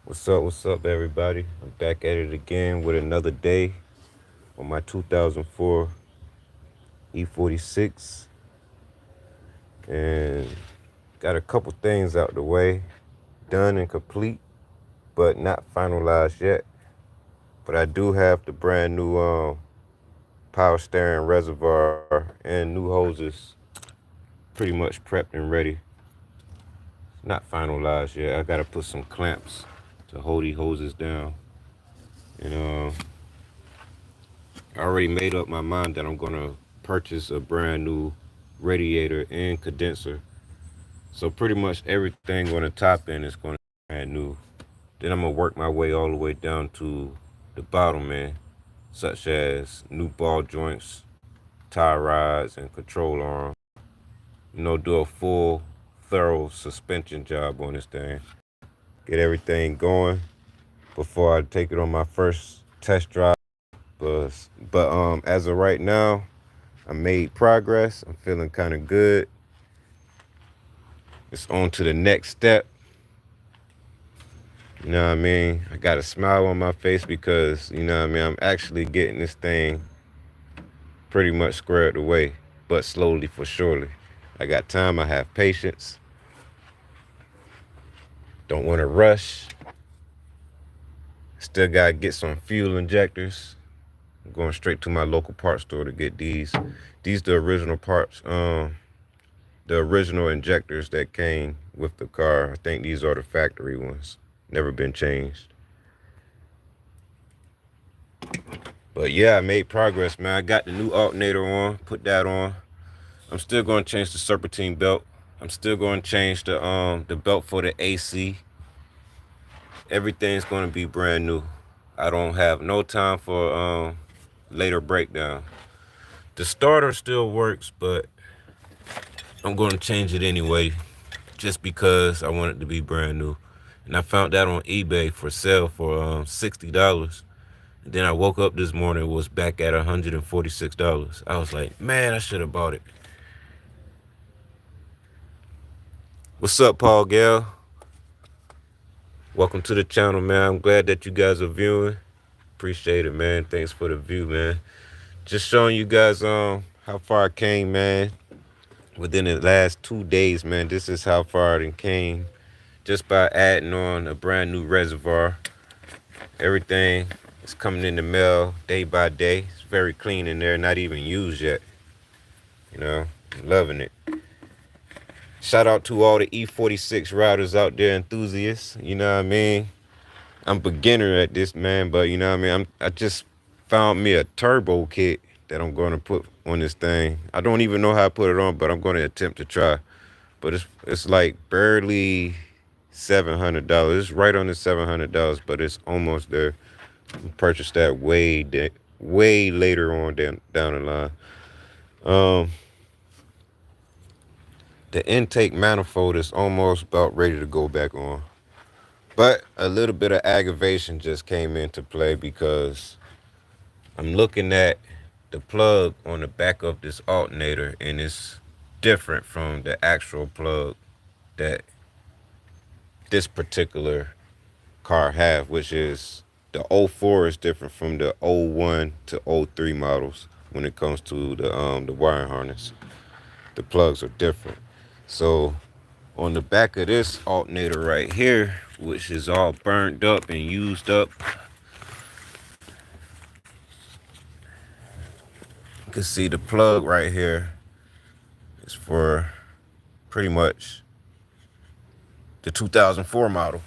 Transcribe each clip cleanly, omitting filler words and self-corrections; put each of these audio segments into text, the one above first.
What's up, everybody? I'm back at it again with another day on my 2004 E46, and got a couple things out the way, done and complete, but not finalized yet. But I do have the brand new power steering reservoir and new hoses pretty much prepped and ready. Not finalized yet. I gotta put some clamps to hold these hoses down, and I already made up my mind that I'm gonna purchase a brand new radiator and condenser. So pretty much everything on the top end is gonna be brand new. Then I'm gonna work my way all the way down to the bottom end, such as new ball joints, tie rods, and control arm. Do a full, thorough suspension job on this thing. Get everything going before I take it on my first test drive. But as of right now, I made progress. I'm feeling kind of good. It's on to the next step. You know what I mean? I got a smile on my face because, I'm actually getting this thing pretty much squared away, but slowly for surely. I got time. I have patience. Don't want to rush. Still got to get some fuel injectors. I'm going straight to my local parts store to get these. These the original parts. The original injectors that came with the car. I think these are the factory ones. Never been changed. But yeah, I made progress, man. I got the new alternator on, put that on. I'm still going to change the serpentine belt. I'm still going to change the belt for the AC. Everything's going to be brand new. I don't have no time for later breakdown. The starter still works, but I'm going to change it anyway, just because I want it to be brand new. And I found that on eBay for sale for $60. And then I woke up this morning, it was back at $146. I was like, man, I should have bought it. What's up, Paul Gale? Welcome to the channel, man. I'm glad that you guys are viewing. Appreciate it, man. Thanks for the view, man. Just showing you guys how far I came, man. Within the last 2 days, man. This is how far I came just by adding on a brand new reservoir. Everything is coming in the mail day by day. It's very clean in there, not even used yet. Loving it. Shout out to all the E46 riders out there, enthusiasts. You know what I mean? I'm beginner at this, man, but you know what I mean? I just found me a turbo kit that I'm going to put on this thing. I don't even know how to put it on, but I'm going to attempt to try. But it's like barely $700. It's right on the $700, but it's almost there. I purchased that way later on down the line. The intake manifold is almost about ready to go back on. But a little bit of aggravation just came into play because I'm looking at the plug on the back of this alternator, and it's different from the actual plug that this particular car have, which is the '04 is different from the '01 to '03 models when it comes to the wiring harness. The plugs are different. So on the back of this alternator right here, which is all burned up and used up, you can see the plug right here is for pretty much the 2004 model.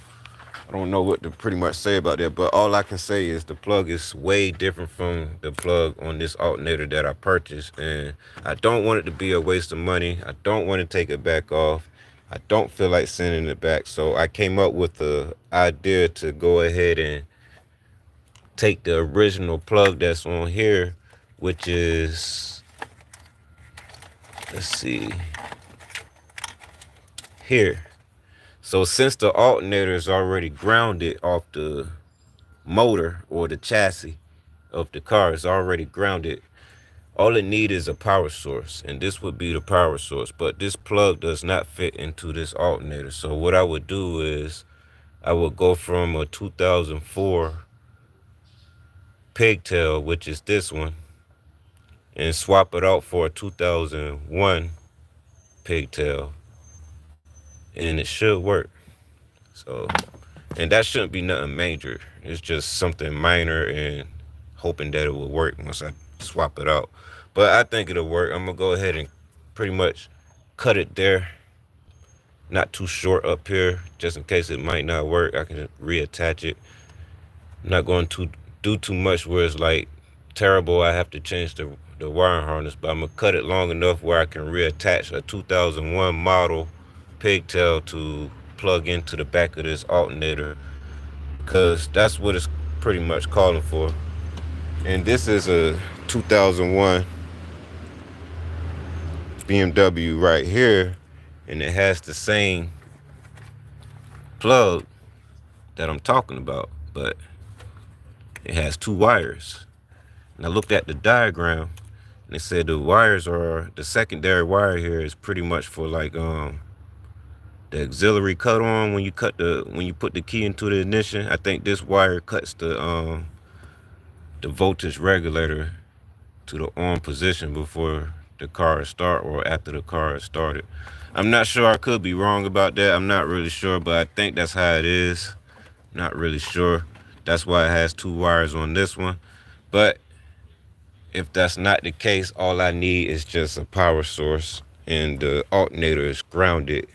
I don't know what to pretty much say about that, but all I can say is the plug is way different from the plug on this alternator that I purchased, and I don't want it to be a waste of money. I don't want to take it back off. I don't feel like sending it back, so I came up with the idea to go ahead and take the original plug that's on here, which is, let's see, here. So since the alternator is already grounded off the motor or the chassis of the car, is already grounded, all it needs is a power source, and this would be the power source. But this plug does not fit into this alternator. So what I would do is I would go from a 2004 pigtail, which is this one, and swap it out for a 2001 pigtail, and it should work. So, and that shouldn't be nothing major. It's just something minor, and hoping that it will work once I swap it out. But I think it'll work. I'm gonna go ahead and pretty much cut it there, not too short up here, just in case it might not work. I can reattach it. I'm not going to do too much where it's like terrible. I have to change the wiring harness, but I'm gonna cut it long enough where I can reattach a 2001 model pigtail to plug into the back of this alternator, because that's what it's pretty much calling for. And this is a 2001 BMW right here, and it has the same plug that I'm talking about, but it has two wires. And I looked at the diagram, and it said the wires are, the secondary wire here is pretty much for like the auxiliary cut on when you put the key into the ignition. I think this wire cuts the voltage regulator to the on position before the car is start or after the car is started. I'm not sure. I could be wrong about that. I'm not really sure, but I think that's how it is. Not really sure. That's why it has two wires on this one. But if that's not the case, all I need is just a power source, and the alternator is grounded.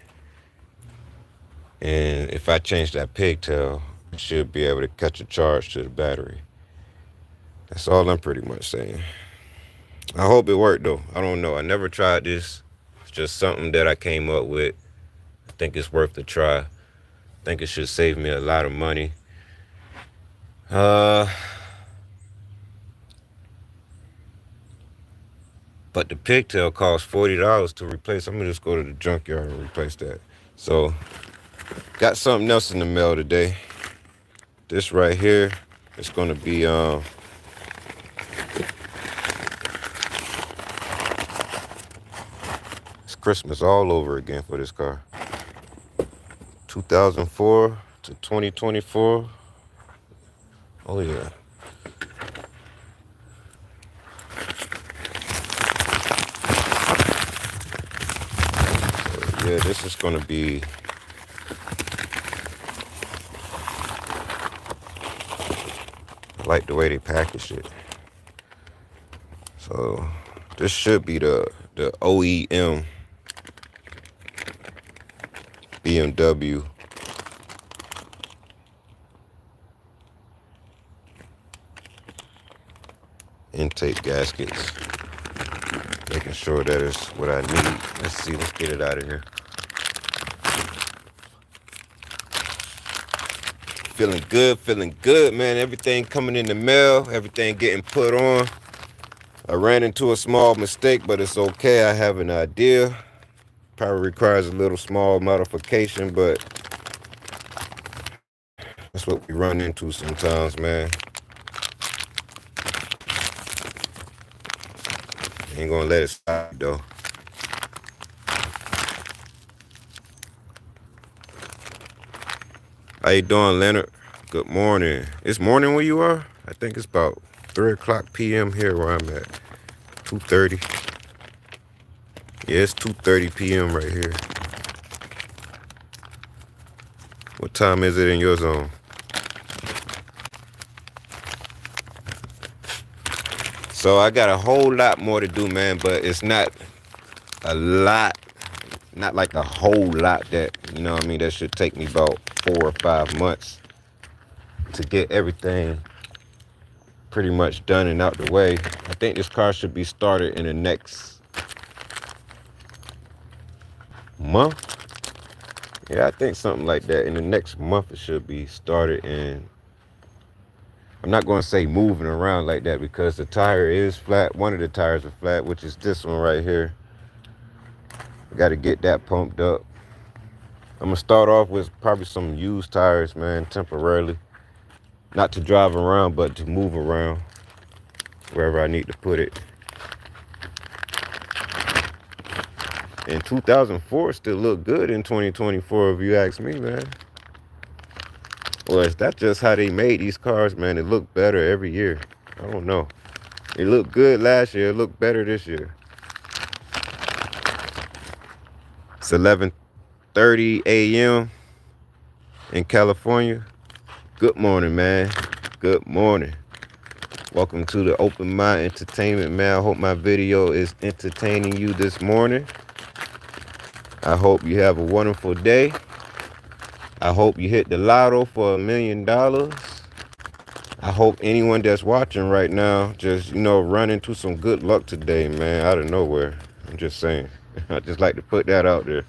And if I change that pigtail, I should be able to catch a charge to the battery. That's all I'm pretty much saying. I hope it worked though. I don't know. I never tried this. It's just something that I came up with. I think it's worth a try. I think it should save me a lot of money. But the pigtail costs $40 to replace. I'm gonna just go to the junkyard and replace that. So, got something else in the mail today. This right here, it's gonna be it's Christmas all over again for this car. 2004 to 2024. Oh yeah. So, yeah, this is gonna be I like the way they packaged it. So this should be the OEM BMW intake gaskets. Making sure that is what I need. Let's see, let's get it out of here. Feeling good, man. Everything coming in the mail, everything getting put on. I ran into a small mistake, but it's okay. I have an idea. Probably requires a little small modification, but that's what we run into sometimes, man. Ain't gonna let it stop though. How you doing, Leonard? Good morning. It's morning where you are? I think it's about 3 o'clock p.m. here where I'm at. 2:30. Yeah, it's 2:30 p.m. right here. What time is it in your zone? So I got a whole lot more to do, man, but it's not a lot, not like a whole lot that, you know what I mean, that should take me about 4 or 5 months to get everything pretty much done and out the way. I think this car should be started in the next month. Yeah, I think something like that. In the next month it should be started, and I'm not going to say moving around like that because the tire is flat. One of the tires are flat, which is this one right here. I got to get that pumped up. I'm going to start off with probably some used tires, man, temporarily. Not to drive around, but to move around wherever I need to put it. And 2004 still look good in 2024 if you ask me, man. Well, that's just how they made these cars, man. It look better every year. I don't know. It looked good last year. It looked better this year. It's 11:30 a.m. in California. Good morning, man. Good morning. Welcome to the Open Mind Entertainment, man. I hope my video is entertaining you this morning. I hope you have a wonderful day. I hope you hit the lotto for $1 million. I hope anyone that's watching right now just, run into some good luck today, man, out of nowhere. I'm just saying. I just like to put that out there.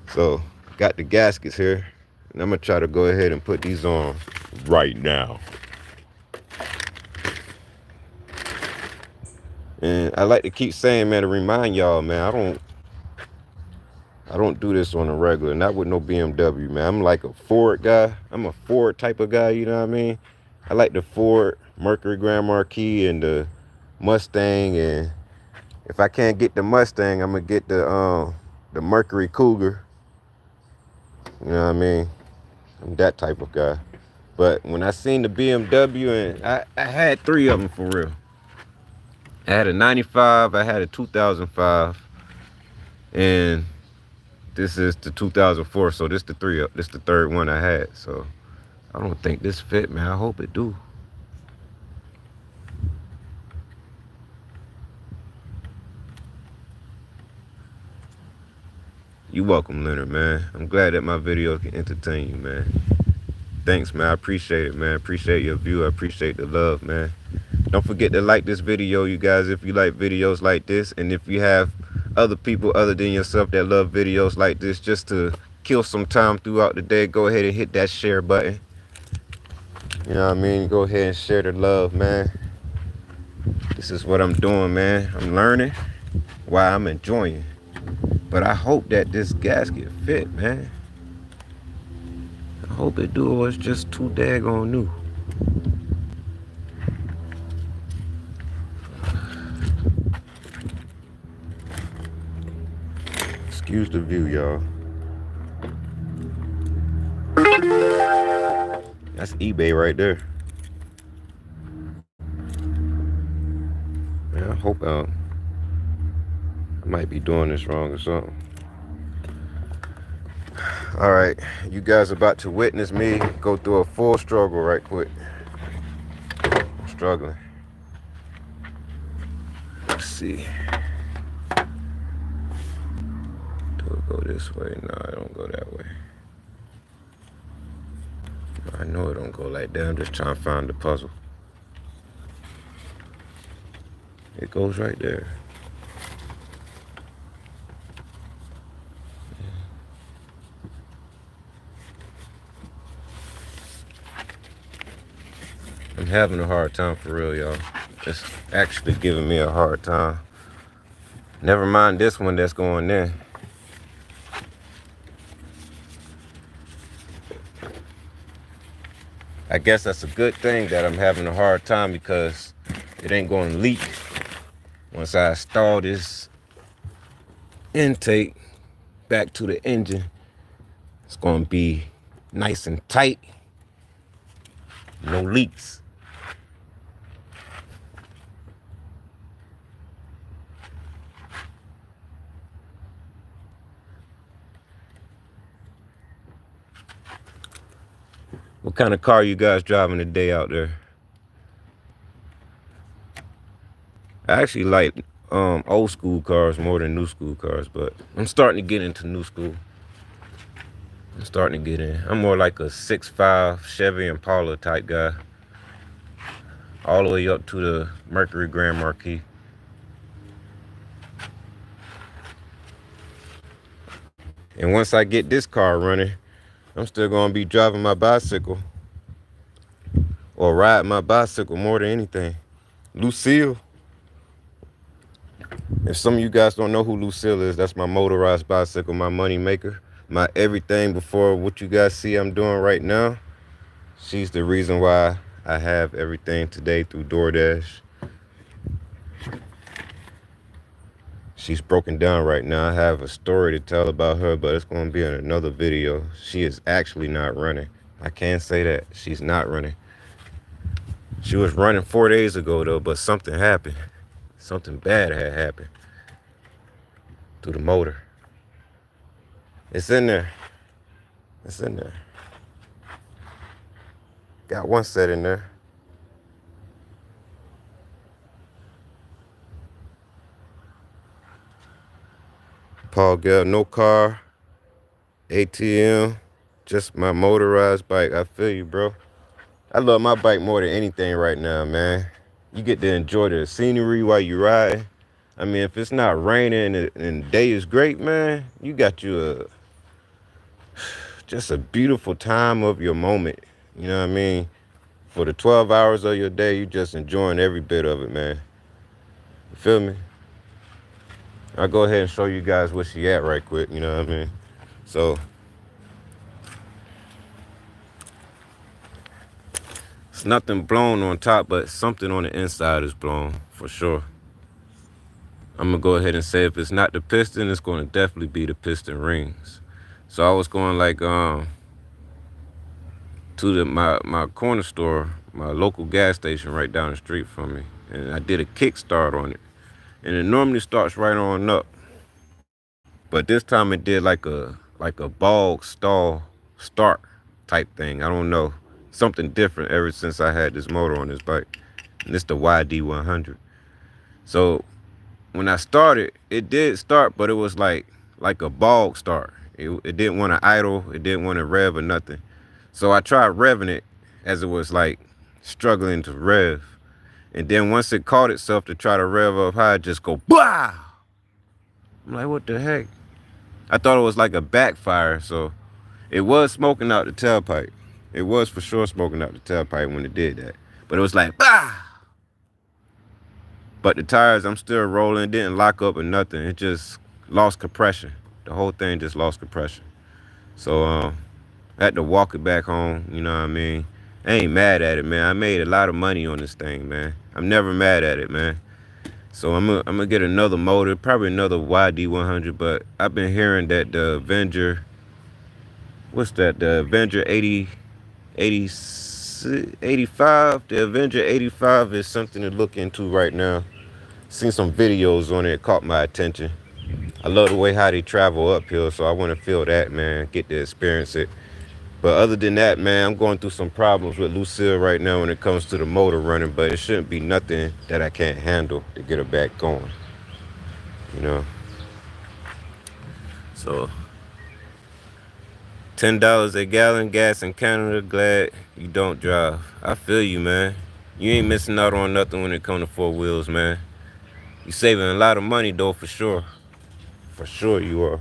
So, got the gaskets here. And I'm going to try to go ahead and put these on right now. And I like to keep saying, man, to remind y'all, man, I don't do this on a regular, not with no BMW, man. I'm like a Ford guy. I'm a Ford type of guy, you know what I mean? I like the Ford Mercury Grand Marquis and the Mustang, and if I can't get the Mustang, I'm gonna get the Mercury Cougar. You know what I mean? I'm that type of guy. But when I seen the BMW, and I had 3 of them for real. I had a 95, I had a 2005, and this is the 2004, so this the third one I had. So I don't think this fit, man. I hope it do. You welcome, Leonard, man. I'm glad that my video can entertain you, man. Thanks, man. I appreciate it, man. Appreciate your view. I appreciate the love, man. Don't forget to like this video, you guys, if you like videos like this. And if you have other people other than yourself that love videos like this, just to kill some time throughout the day, go ahead and hit that share button. You know what I mean? Go ahead and share the love, man. This is what I'm doing, man. I'm learning while I'm enjoying. But I hope that this gasket fit, man. I hope it do, or it's just too daggone new. Excuse the view, y'all. That's eBay right there. Man, I hope I might be doing this wrong or something. All right, you guys are about to witness me go through a full struggle right quick. I'm struggling. Let's see. Do it go this way? No, I don't go that way. I know it don't go like that. I'm just trying to find the puzzle. It goes right there. I'm having a hard time for real, y'all. It's actually giving me a hard time. Never mind this one that's going in. I guess that's a good thing that I'm having a hard time, because it ain't going to leak once I install this intake back to the engine. It's going to be nice and tight. No leaks. What kind of car you guys driving today out there? I actually like old school cars more than new school cars, but I'm starting to get into new school. I'm starting to get in. I'm more like a 6.5 Chevy Impala type guy, all the way up to the Mercury Grand Marquis. And once I get this car running, I'm still going to be driving my bicycle, or riding my bicycle more than anything. Lucille. If some of you guys don't know who Lucille is, that's my motorized bicycle, my money maker, my everything before what you guys see I'm doing right now. She's the reason why I have everything today through DoorDash. She's broken down right now. I have a story to tell about her, but it's going to be in another video. She is actually not running. I can't say that. She's not running. She was running 4 days ago, though, but something happened. Something bad had happened to the motor. It's in there. It's in there. Got one set in there. Paul Gale, no car, ATM, just my motorized bike. I feel you, bro. I love my bike more than anything right now, man. You get to enjoy the scenery while you ride. I mean, if it's not raining and the day is great, man, you got you just a beautiful time of your moment. You know what I mean? For the 12 hours of your day, you just enjoying every bit of it, man. You feel me? I'll go ahead and show you guys where she at right quick, you know what I mean? So, it's nothing blown on top, but something on the inside is blown, for sure. I'm gonna go ahead and say if it's not the piston, it's gonna definitely be the piston rings. So I was going like to my corner store, my local gas station right down the street from me, and I did a kickstart on it. And it normally starts right on up. But this time it did like a bog stall start type thing. I don't know. Something different ever since I had this motor on this bike. And it's the YD100. So when I started, it did start, but it was like a bog start. It didn't want to idle. It didn't want to rev or nothing. So I tried revving it as it was like struggling to rev. And then once it caught itself to try to rev up high, it just go, bah! I'm like, what the heck? I thought it was like a backfire, so it was smoking out the tailpipe. It was for sure smoking out the tailpipe when it did that. But it was like, bah! But the tires, I'm still rolling, didn't lock up or nothing. It just lost compression. The whole thing just lost compression. So I had to walk it back home, you know what I mean? I ain't mad at it, man. I made a lot of money on this thing, man. I'm never mad at it, man. So I'm gonna get another motor, probably another YD100, but I've been hearing that the Avenger, what's that? The Avenger 85, the Avenger 85 is something to look into right now. Seen some videos on it, caught my attention. I love the way how they travel uphill, so I want to feel that, man, get to experience it. But other than that, man, I'm going through some problems with Lucille right now when it comes to the motor running, but it shouldn't be nothing that I can't handle to get her back going, you know? So, $10 a gallon gas in Canada, glad you don't drive. I feel you, man. You ain't missing out on nothing when it comes to four wheels, man. You saving a lot of money, though, for sure. For sure you are.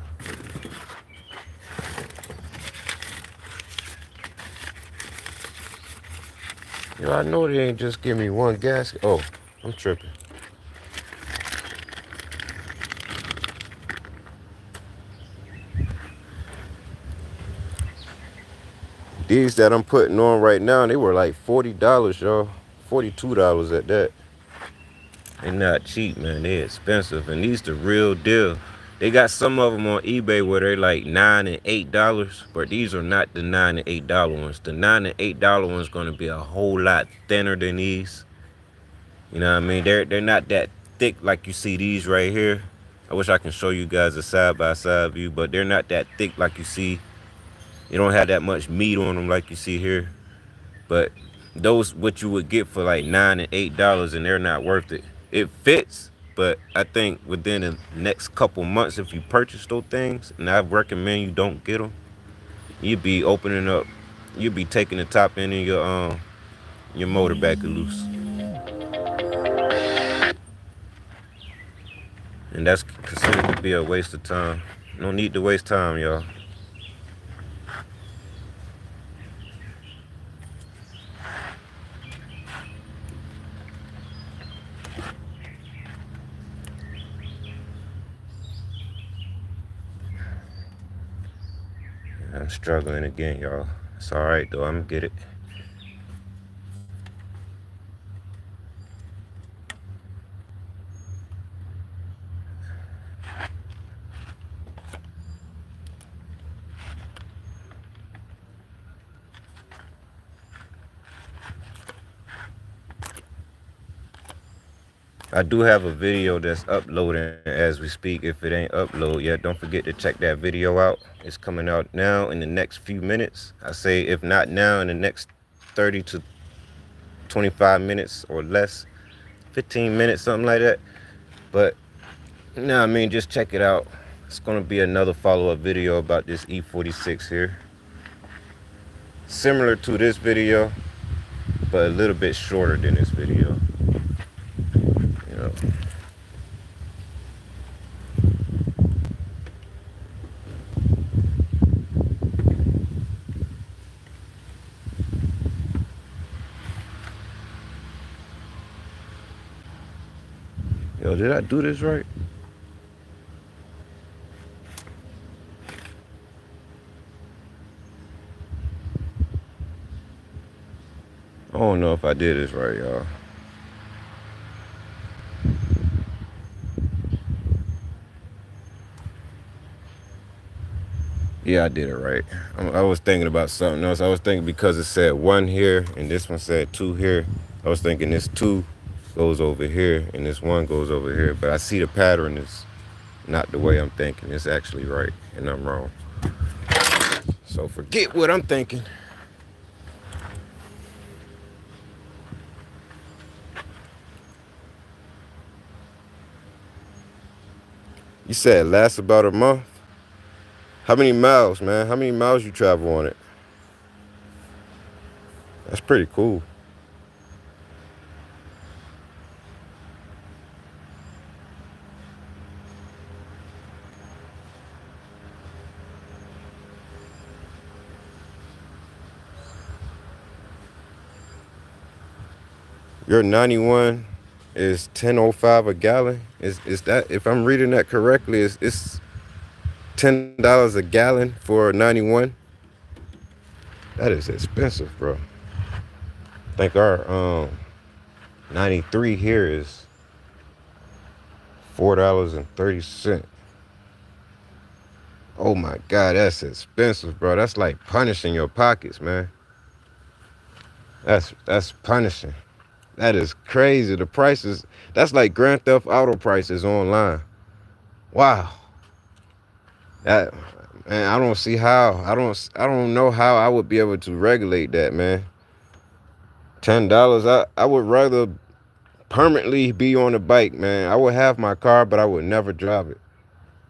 Yo, I know they ain't just give me one gasket. Oh, I'm tripping. These that I'm putting on right now, they were like $40, y'all. $42 at that. They not cheap, man. They expensive. And these the real deal. They got some of them on eBay where they're like $9 and $8, but these are not the $9 and $8 ones. The $9 and $8 ones gonna be a whole lot thinner than these. You know what I mean? They're not that thick like you see these right here. I wish I can show you guys a side-by-side view, but they're not that thick like you see. You don't have that much meat on them like you see here. But those what you would get for like $9 and $8, and they're not worth it. It fits, but I think within the next couple months, if you purchase those things, and I recommend you don't get them, you'd be opening up, you'd be taking the top end of your motor back loose, and that's considered to be a waste of time. No need to waste time, y'all. I'm struggling again, y'all. It's all right though. I'm gonna get it. I do have a video that's uploading as we speak. If it ain't upload yet, don't forget to check that video out. It's coming out now in the next few minutes. I say if not now, in the next 30 to 25 minutes or less, 15 minutes, something like that. But no, I mean, just check it out. It's gonna be another follow-up video about this E46 here. Similar to this video, but a little bit shorter than this video. You know. Yo, did I do this right? I don't know if I did this right, y'all. Yeah, I did it right. I was thinking about something else. I was thinking because it said 1 here and this one said 2 here. I was thinking this 2 goes over here and this 1 goes over here. But I see the pattern is not the way I'm thinking. It's actually right and I'm wrong. So forget what I'm thinking. You said it lasts about a month? How many miles, man? How many miles you travel on it? That's pretty cool. Your 91 is 10.05 a gallon. Is that, if I'm reading that correctly, it's $10 a gallon for 91? That is expensive, bro. I think our 93 here is $4.30. Oh my God, that's expensive, bro. That's like punishing your pockets, man. That's punishing. That is crazy. The prices, that's like Grand Theft Auto prices online. Wow. That, man, I don't see how. I don't know how I would be able to regulate that, man. $10. I would rather permanently be on a bike, man. I would have my car, but I would never drive it.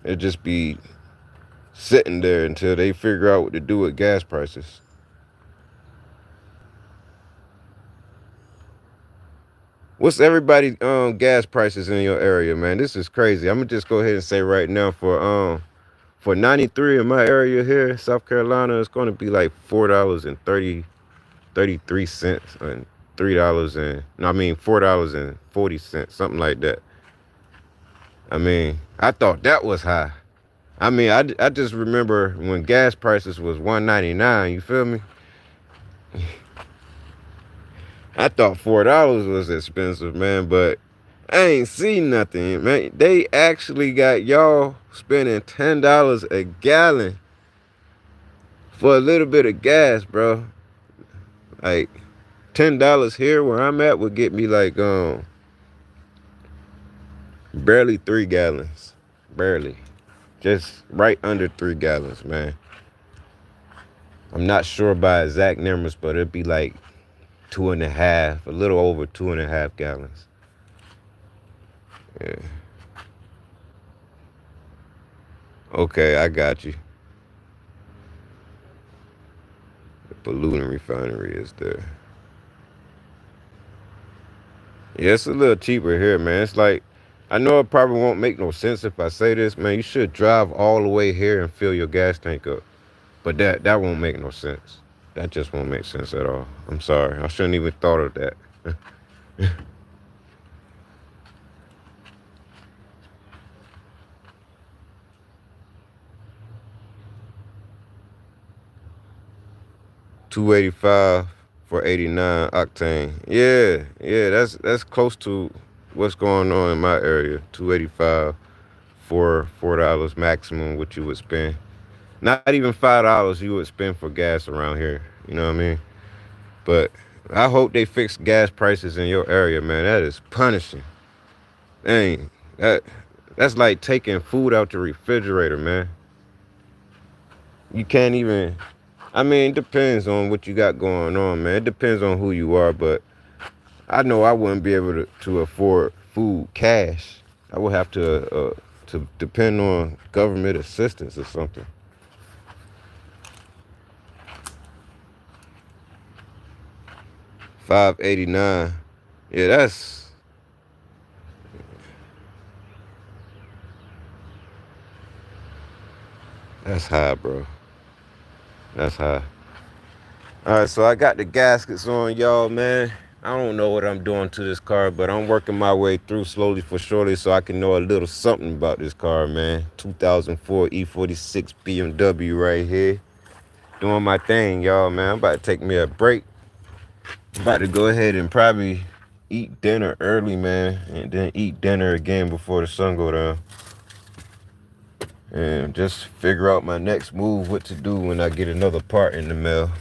It'd just be sitting there until they figure out what to do with gas prices. What's everybody gas prices in your area, man? This is crazy. I'm gonna just go ahead and say right now for 93 in my area here, South Carolina, it's gonna be like $4.33 and $3 and no, I mean $4.40, something like that. I mean, I thought that was high. I mean, I just remember when gas prices was $1.99, you feel me? I thought $4 was expensive, man, but I ain't seen nothing, man. They actually got y'all spending $10 a gallon for a little bit of gas, bro. Like $10 here where I'm at would get me like barely 3 gallons. Barely. Just right under 3 gallons, man. I'm not sure by exact numbers, but it'd be like 2.5, a little over 2.5 gallons. Yeah. Okay, I got you. The polluting refinery is there. Yeah, it's a little cheaper here, man. It's like, I know it probably won't make no sense if I say this, man. You should drive all the way here and fill your gas tank up. But that won't make no sense. That just won't make sense at all. I'm sorry. I shouldn't even thought of that. $2.85 for 89 octane. Yeah, that's close to what's going on in my area. $2.85 for $4 maximum what you would spend. Not even $5 you would spend for gas around here. You know what I mean? But I hope they fix gas prices in your area, man. That is punishing. Dang, that's like taking food out the refrigerator, man. You can't even. I mean, it depends on what you got going on, man. It depends on who you are, but I know I wouldn't be able to afford food cash. I would have to depend on government assistance or something. 589. Yeah, that's high, bro. That's high. All right, so I got the gaskets on, y'all, man. I don't know what I'm doing to this car, but I'm working my way through slowly for surely so I can know a little something about this car, man. 2004 E46 BMW right here. Doing my thing, y'all, man. I'm about to take me a break. I'm about to go ahead and probably eat dinner early, man, and then eat dinner again before the sun go down. And just figure out my next move, what to do when I get another part in the mail.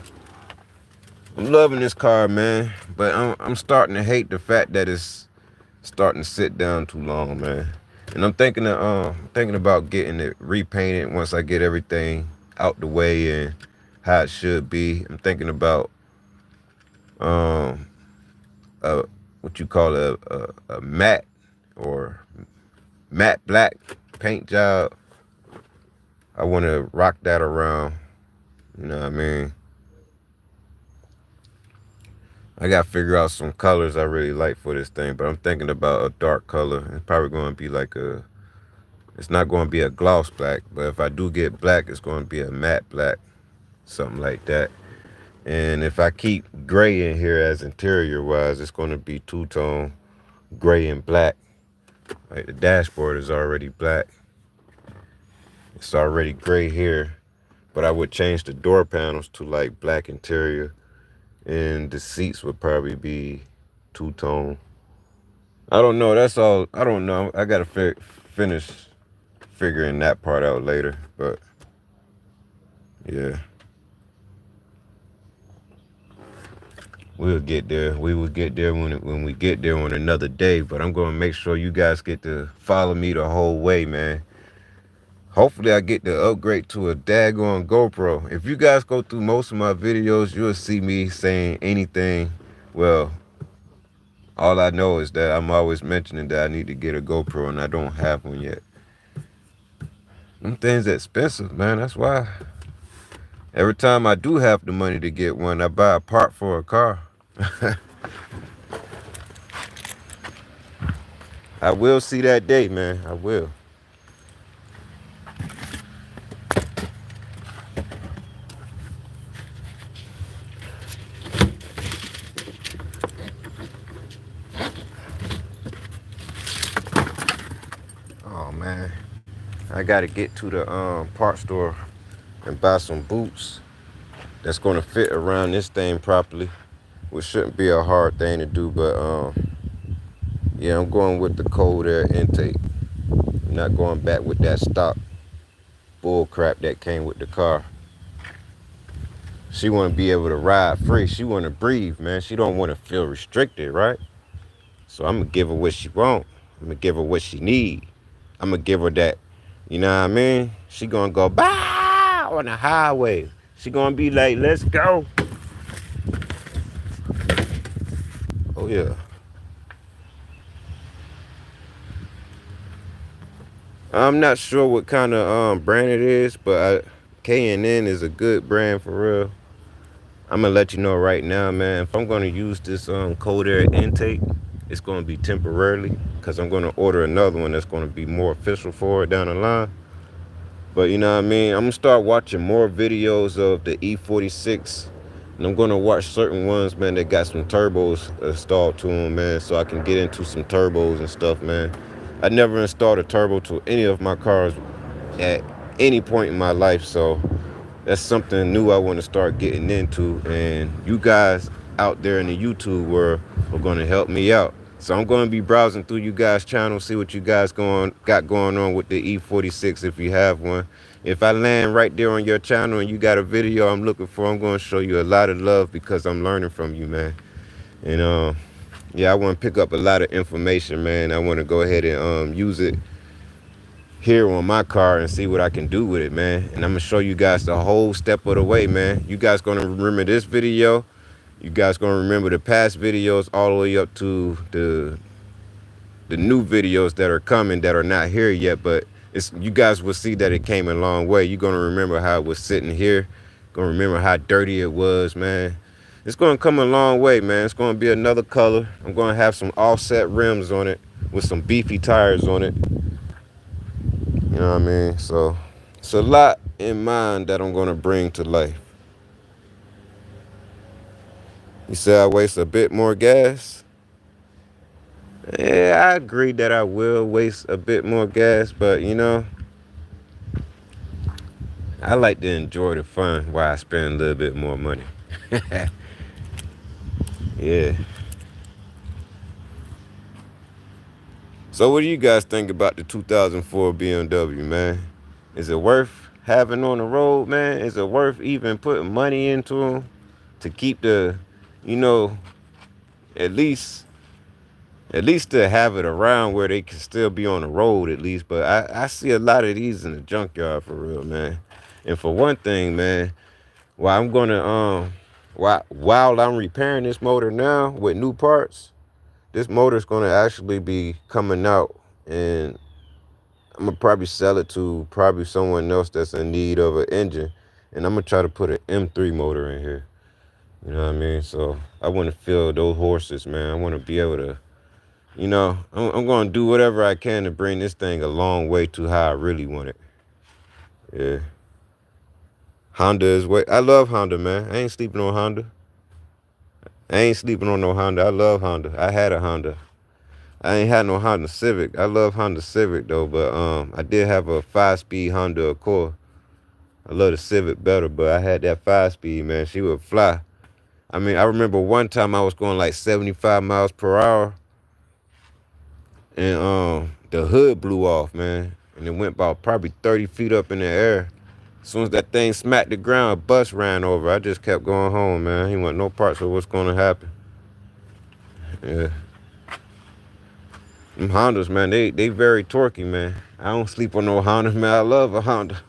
I'm loving this car, man, but I'm starting to hate the fact that it's starting to sit down too long, man. And I'm thinking about getting it repainted once I get everything out the way and how it should be. I'm thinking about um a what you call a matte or matte black paint job. I want to rock that around. You know what I mean? I got to figure out some colors I really like for this thing, but I'm thinking about a dark color. It's probably going to be like it's not going to be a gloss black, but if I do get black, it's going to be a matte black, something like that. And if I keep gray in here as interior wise, it's going to be two-tone gray and black. Like the dashboard is already black. It's already gray here, but I would change the door panels to like black interior, and the seats would probably be two-tone. I don't know. That's all. I don't know. I gotta finish figuring that part out later. But yeah, we'll get there. We will get there when we get there on another day. But I'm gonna make sure you guys get to follow me the whole way, man. Hopefully I get to upgrade to a daggone GoPro. If you guys go through most of my videos, you'll see me saying anything. Well, all I know is that I'm always mentioning that I need to get a GoPro and I don't have one yet. Them things expensive, man. That's why every time I do have the money to get one, I buy a part for a car. I will see that day, man. I will. Oh man, I gotta get to the part store and buy some boots that's gonna fit around this thing properly, which shouldn't be a hard thing to do. But yeah, I'm going with the cold air intake. I'm not going back with that stock bull crap that came with the car. She want to be able to ride free. She want to breathe, man. She don't want to feel restricted, right? So I'm gonna give her what she want. I'm gonna give her what she need. I'm gonna give her that, you know what I mean? She gonna go bow on the highway. She gonna be like, let's go. Oh yeah. I'm not sure what kind of brand it is, but K&N is a good brand for real. I'm gonna let you know right now, man. If I'm gonna use this cold air intake, it's gonna be temporarily because I'm gonna order another one that's gonna be more official for it down the line. But you know what I mean? I'm gonna start watching more videos of the E46, and I'm gonna watch certain ones, man, that got some turbos installed to them, man, so I can get into some turbos and stuff, man. I never installed a turbo to any of my cars at any point in my life, so that's something new I want to start getting into, and you guys out there in the YouTube world are going to help me out. So I'm going to be browsing through you guys' channel, see what you guys got going on with the E46 if you have one. If I land right there on your channel and you got a video I'm looking for, I'm going to show you a lot of love because I'm learning from you, man. And yeah, I want to pick up a lot of information, man. I want to go ahead and use it here on my car and see what I can do with it, man. And I'm gonna show you guys the whole step of the way, man. You guys gonna remember this video. You guys gonna remember the past videos all the way up to the new videos that are coming that are not here yet, but it's, you guys will see that it came a long way. You're gonna remember how it was sitting here. Gonna remember how dirty it was, man. It's gonna come a long way, man. It's gonna be another color. I'm gonna have some offset rims on it with some beefy tires on it. You know what I mean? So it's a lot in mind that I'm gonna bring to life. You say I waste a bit more gas? Yeah, I agree that I will waste a bit more gas, but you know, I like to enjoy the fun while I spend a little bit more money. Yeah. So what do you guys think about the 2004 BMW, man? Is it worth having on the road, man? Is it worth even putting money into them to keep the, you know, at least to have it around where they can still be on the road at least? But I see a lot of these in the junkyard for real, man. And for one thing, man, while I'm gonna while I'm repairing this motor now with new parts, this motor's gonna actually be coming out, and I'm gonna probably sell it to probably someone else that's in need of an engine, and I'm gonna try to put an M3 motor in here. You know what I mean? So I want to feel those horses, man. I want to be able to, you know, I'm gonna do whatever I can to bring this thing a long way to how I really want it. Yeah. Honda is way. I love Honda, man. I ain't sleeping on Honda. I ain't sleeping on no Honda. I love Honda. I had a Honda. I ain't had no Honda Civic. I love Honda Civic though, but I did have a 5-speed Honda Accord. I love the Civic better, but I had that 5-speed, man. She would fly. I mean, I remember one time I was going like 75 miles per hour, and the hood blew off, man, and it went about probably 30 feet up in the air. As soon as that thing smacked the ground, a bus ran over. I just kept going home, man. He want no parts of what's going to happen. Yeah. Them Hondas, man, they very torquey, man. I don't sleep on no Honda, man. I love a Honda.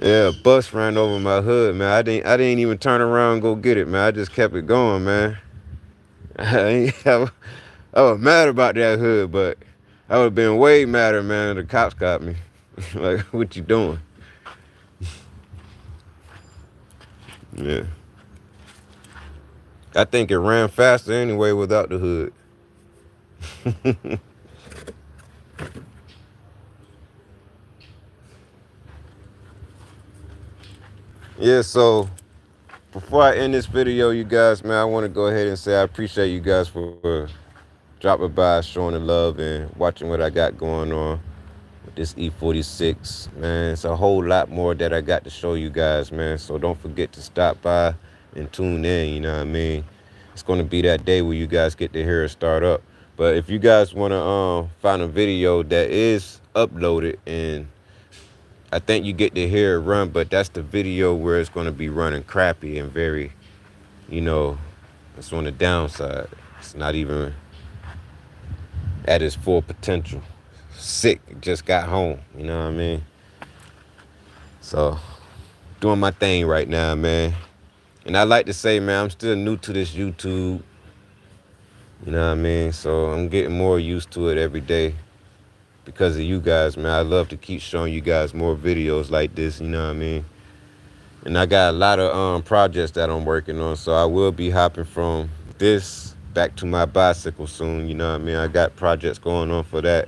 Yeah, a bus ran over my hood, man. I didn't even turn around and go get it, man. I just kept it going, man. I was mad about that hood, but I would have been way madder, man, if the cops got me. Like, what you doing? Yeah. I think it ran faster anyway without the hood. Yeah, so before I end this video, you guys, man, I want to go ahead and say I appreciate you guys for dropping by, showing the love, and watching what I got going on with this E46. Man, it's a whole lot more that I got to show you guys, man. So don't forget to stop by and tune in, you know what I mean? It's going to be that day where you guys get to hear it start up. But if you guys want to find a video that is uploaded, and I think you get to hear it run, but that's the video where it's going to be running crappy and very, you know, it's on the downside. It's not even at its full potential. Sick, just got home, you know what I mean? So, doing my thing right now, man. And I like to say, man, I'm still new to this YouTube, you know what I mean? So I'm getting more used to it every day because of you guys, man. I love to keep showing you guys more videos like this, you know what I mean? And I got a lot of projects that I'm working on, so I will be hopping from this back to my bicycle soon, you know what I mean? I got projects going on for that.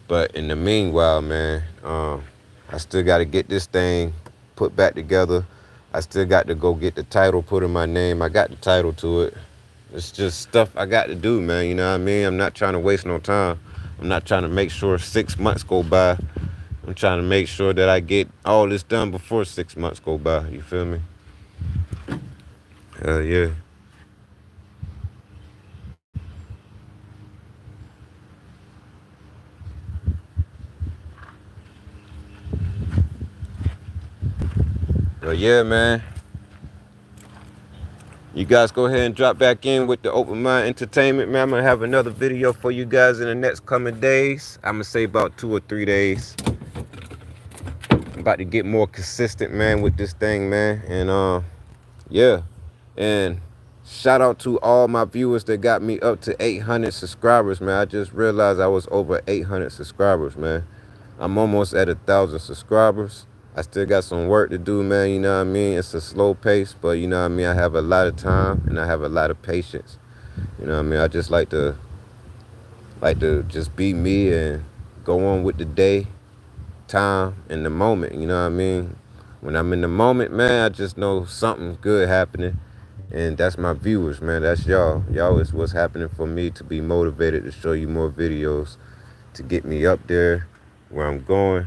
But in the meanwhile, man, I still got to get this thing put back together. I still got to go get the title put in my name. I got the title to it. It's just stuff I got to do, man, you know what I mean? I'm not trying to waste no time. I'm not trying to make sure 6 months go by. I'm trying to make sure that I get all this done before 6 months go by. You feel me? Yeah. But yeah, man. You guys go ahead and drop back in with the Open Mind Entertainment, man. I'm going to have another video for you guys in the next coming days. I'm going to say about 2 or 3 days. I'm about to get more consistent, man, with this thing, man. And, yeah. And shout out to all my viewers that got me up to 800 subscribers, man. I just realized I was over 800 subscribers, man. I'm almost at 1,000 subscribers. I still got some work to do, man, you know what I mean? It's a slow pace, but you know what I mean? I have a lot of time and I have a lot of patience. You know what I mean? I just like to just be me and go on with the day, time, and the moment, you know what I mean? When I'm in the moment, man, I just know something's good happening. And that's my viewers, man. That's y'all. Y'all is what's happening for me to be motivated to show you more videos, to get me up there where I'm going.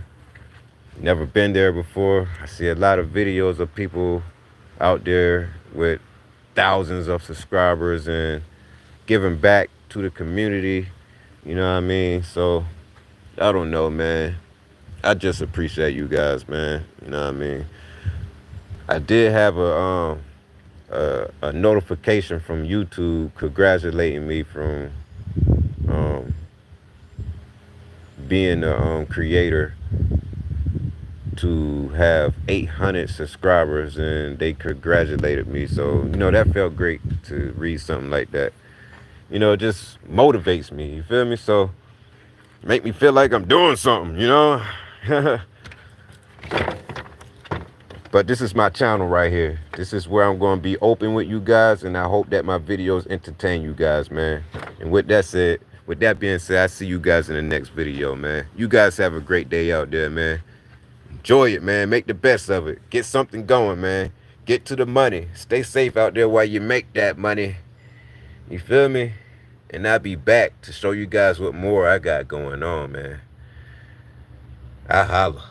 Never been there before. I see a lot of videos of people out there with thousands of subscribers and giving back to the community. You know what I mean? So, I don't know, man. I just appreciate you guys, man. You know what I mean? I did have a notification from YouTube congratulating me from being the creator to have 800 subscribers, and they congratulated me. So, you know, that felt great to read something like that. You know, it just motivates me, you feel me? So, make me feel like I'm doing something, you know? But this is my channel right here. This is where I'm going to be open with you guys, and I hope that my videos entertain you guys, man. And with that being said, I see you guys in the next video, man. You guys have a great day out there, man. Enjoy it, man. Make the best of it. Get something going, man. Get to the money. Stay safe out there while you make that money. You feel me? And I'll be back to show you guys what more I got going on, man. I holla.